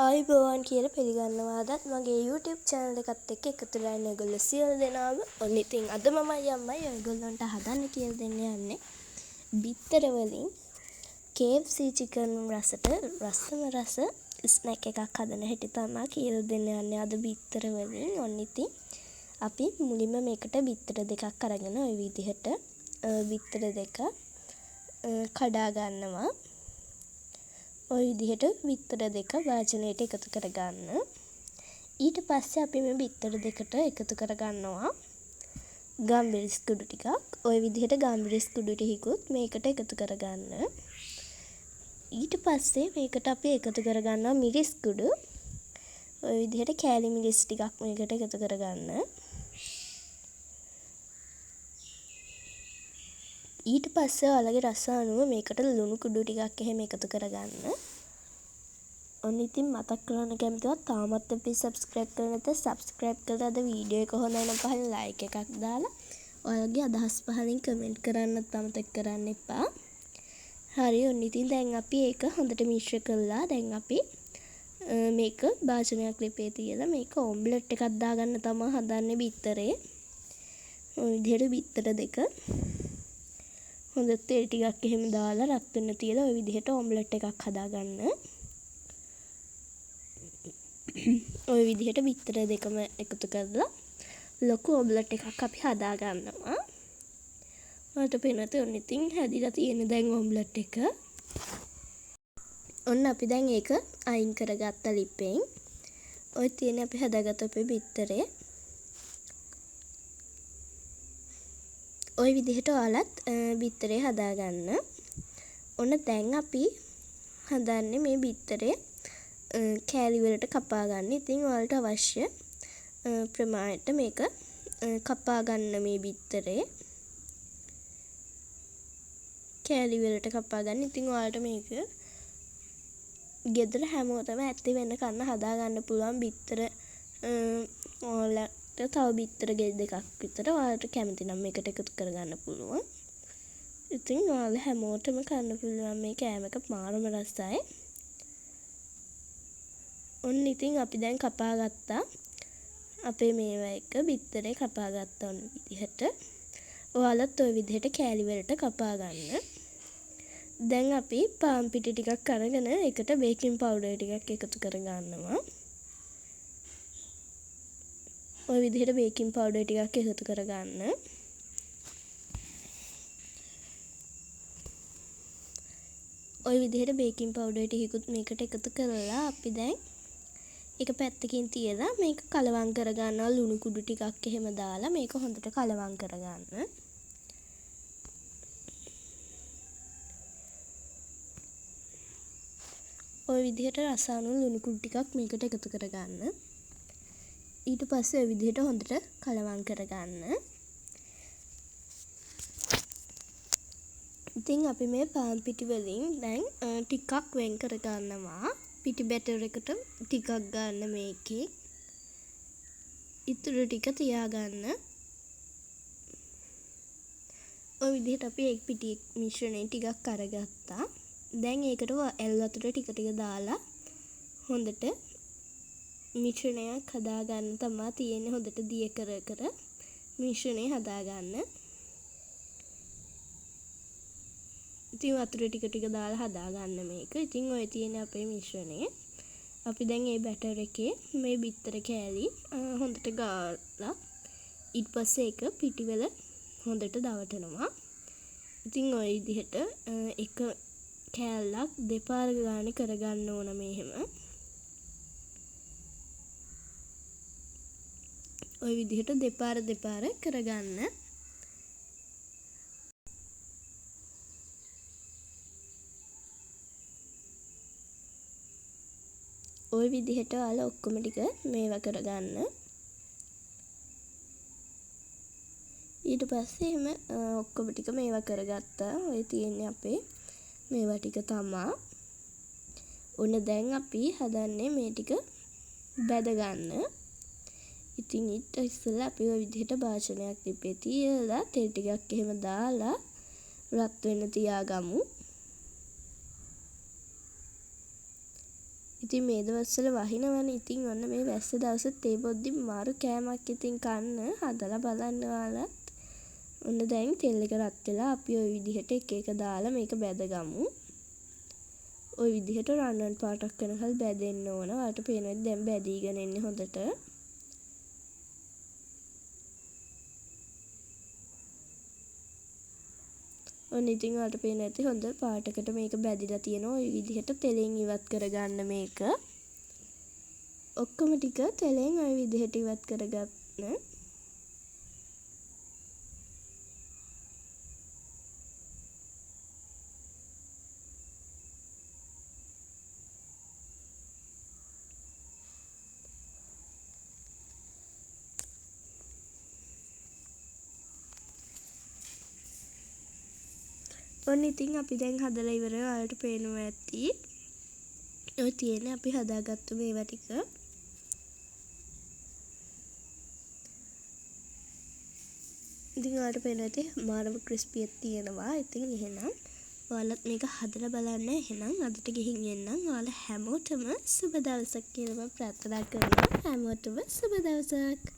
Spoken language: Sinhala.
ආයුබෝවන් කියලා පිළිගන්නවා. අදත් මගේ YouTube channel එකත් එක්ක එකතු වෙලා ඉන්න ඔයගොල්ලෝ සියලු දෙනාම. ඔන්න ඉතින් අද මමයි අම්මයි ඔයගොල්ලන්ට හදන්න කියලා දෙන්න යන්නේ බිත්තර වලින් KFC chicken රසට රසම රස ස්නැක් එකක් හදන හැටි තමයි කියලා දෙන්න යන්නේ අද බිත්තර වලින්. ඔන්න ඉතින් අපි මුලින්ම මේකට බිත්තර දෙකක් අරගෙන ওই විදිහට බිත්තර දෙක කඩා ගන්නවා. ඔය විදිහට බිත්තර දෙක වාජනයට එකතු කරගන්න. ඊට පස්සේ අපි මේ බිත්තර දෙකට එකතු කරගන්නවා ගම්බිරිස් කුඩු ටිකක්. ඔය විදිහට ගම්බිරිස් කුඩු ටිකකුත් මේකට එකතු කරගන්න. ඊට පස්සේ මේකට අපි එකතු කරගන්නවා මිරිස් කුඩු. ඔය විදිහට කෑලි මිරිස් ටිකක් මේකට එකතු කරගන්න. ඊට පස්සේ ඔයාලගේ රස අනුව මේකට ලුණු කුඩු ටිකක් එහෙම එකතු කරගන්න. ඔන්න ඉතින් මතක් කරන්න කැමතිවත් තාමත් අපි subscribe කරලා නැත්නම් subscribe කරලා අද වීඩියෝ එක හොඳයි නම් පහලින් like එකක් දාලා ඔයාලගේ අදහස් පහලින් comment කරන්නත් අමතක කරන්න එපා. හරි ඔන්න ඉතින් දැන් අපි ඒක හොඳට මිශ්‍ර කළා. දැන් අපි මේක භාජනයක් ලිපේ තියලා මේක ඔම්ලට් එකක් දාගන්න තමයි හදන්නේ බිත්තරේ. ඔය විදිහට බිත්තර දෙක හොඳ තෙල් ටිකක් එහෙම දාලා රත් වෙන්න තියලා ওই විදිහට ඔම්ලට් එකක් හදාගන්න. ওই විදිහට බිත්තර දෙකම එකතු කරලා ලොකු ඔම්ලට් එකක් අපි හදාගන්නවා. ඔයාලට පේනද ඔන්න ඉතින් හැදිලා තියෙන දැන් ඔම්ලට් එක. ඔන්න අපි දැන් ඒක අයින් කරගත්ත ලිපෙන්. ඔය තියෙන අපි හදාගත්ත අපේ බිත්තරේ. ওই විදිහට ඔයාලත් බිත්තරේ හදාගන්න. ඔන්න දැන් අපි හදන්නේ මේ බිත්තරේ කෑලි වලට කපා ගන්න. ඉතින් ඔයාලට අවශ්‍ය ප්‍රමාණයට මේක කපා ගන්න මේ බිත්තරේ. කෑලි වලට කපා ගන්න. ඉතින් ඔයාලට මේක ගෙදර හැමෝටම ඇති වෙන්න කන්න හදා ගන්න පුළුවන් බිත්තර ඔයාලට තව බිත්තර ගෙඩි දෙකක් විතර ඔයාලට කැමති නම් මේකට එකතු කරගන්න පුළුවන්. ඉතින් ඔයාලා හැමෝටම කන්න පුළුවන් මේ කෑම එක මාරම රසයි. ඔන්න ඉතින් අපි දැන් කපා ගත්තා. අපේ මේවා එක බිත්තරේ කපා ගත්තා ඔන්න විදිහට. ඔයාලත් ওই විදිහට කෑලි වලට කපා ගන්න. දැන් අපි පාන් පිටි ටිකක් අරගෙන ඒකට බේකින් පවුඩර් ටිකක් එකතු කරගන්නවා. ඔය විදිහට බේකින් පවුඩර් ටිකක් එකතු කරගන්න. ඔය විදිහට බේකින් පවුඩර් ටිකකුත් මේකට එකතු කරලා අපි දැන් ඒක පැත්තකින් තියලා මේක කලවම් කරගන්නවා ලුණු කුඩු ටිකක් එහෙම දාලා මේක හොඳට කලවම් කරගන්න. ඔය විදිහට රස අනුව ලුණු කුඩු ටිකක් මේකට එකතු කරගන්න. ඊට පස්සේ ඔය විදිහට හොඳට කලවම් කරගන්න. ඉතින් අපි මේ පාන් පිටි වලින් දැන් ටිකක් වෙන් කරගන්නවා. පිටි බැටර් එකට ටිකක් ගන්න මේකේ. ඉතුරු ටික තියාගන්න. ඔය විදිහට අපි එක් පිටි මිශ්‍රණය ටිකක් අරගත්තා. දැන් ඒකට ඇල් වතුර ටික ටික දාලා හොඳට මිශ්‍රණයක් හදාගන්න තමයි තියෙන්නේ. හොඳට දිය කර කර මිශ්‍රණය හදාගන්න. ඉතින් වතුර ටික ටික දාලා හදාගන්න මේක. ඉතින් ඔය තියෙන අපේ මිශ්‍රණය. අපි දැන් මේ බැටර් එකේ මේ බිත්තර කෑලි හොඳට ගාලා ඊට පස්සේ ඒක පිටිවල හොඳට දවටනවා. ඉතින් ඔය විදිහට එක කෑල්ලක් දෙපාර ගානේ කරගන්න ඕන මෙහෙම. ඔය විදිහට දෙපාර කරගන්න. ඔය විදිහට ඔයාලා ඔක්කොම ටික මේවා කරගන්න. ඊට පස්සේ එම ඔක්කොම ටික මේවා කරගත්තා. ඔය තියෙන්නේ අපේ මේවා ටික තමා. ඔන්න දැන් අපි හදන්නේ මේ ටික බැද ගන්න. ඉතින් ඊට ඉස්සෙල්ලා අපි ඔය විදිහට භාජනයක් ලිපේ තියලා තෙල් ටිකක් එහෙම දාලා රත් වෙන්න තියාගමු. ඉතින් මේ දවස්වල වහිනවනේ. ඉතින් ඔන්න මේ වැස්ස දවසත් ඒ බොද්දි මාරු කෑමක් ඉතින් කන්න හදලා බලන්න ඔයාලත්. ඔන්න දැන් තෙල් එක රත් වෙලා අපි ওই විදිහට එක එක දාලා මේක බැදගමු. ওই විදිහට රන්වන් පාටක් වෙනකල් බැදෙන්න ඕන. ඔයාලට පේනවා දැන් බැදීගෙන එන්නේ හොඳට. ඔන්න ඉතින් ඔයාලට පේනවා ඇති හොඳ පාටකට මේක බැදිලා තියෙනවා. ওই විදිහට තෙලෙන් ඉවත් කරගන්න මේක. ඔක්කොම ටික තෙලෙන් ওই විදිහට ඉවත් කරගන්න. ඔන්න ඉතින් අපි දැන් හදලා ඉවරයි. ඔයාලට පේනවා ඇති. ඔය තියෙන්නේ අපි හදාගත්තු මේවා ටික. ඉතින් ඔයාලට පේනවා ඇති මාරම ක්‍රිස්පියක් තියෙනවා. ඉතින් එහෙනම් ඔයාලත් මේක හදලා බලන්න. එහෙනම් අදට ගිහින් එන්නම්. ඔයාලා හැමෝටම සුබ දවසක් කියලා මම ප්‍රාර්ථනා කරනවා. හැමෝටම සුබ දවසක්.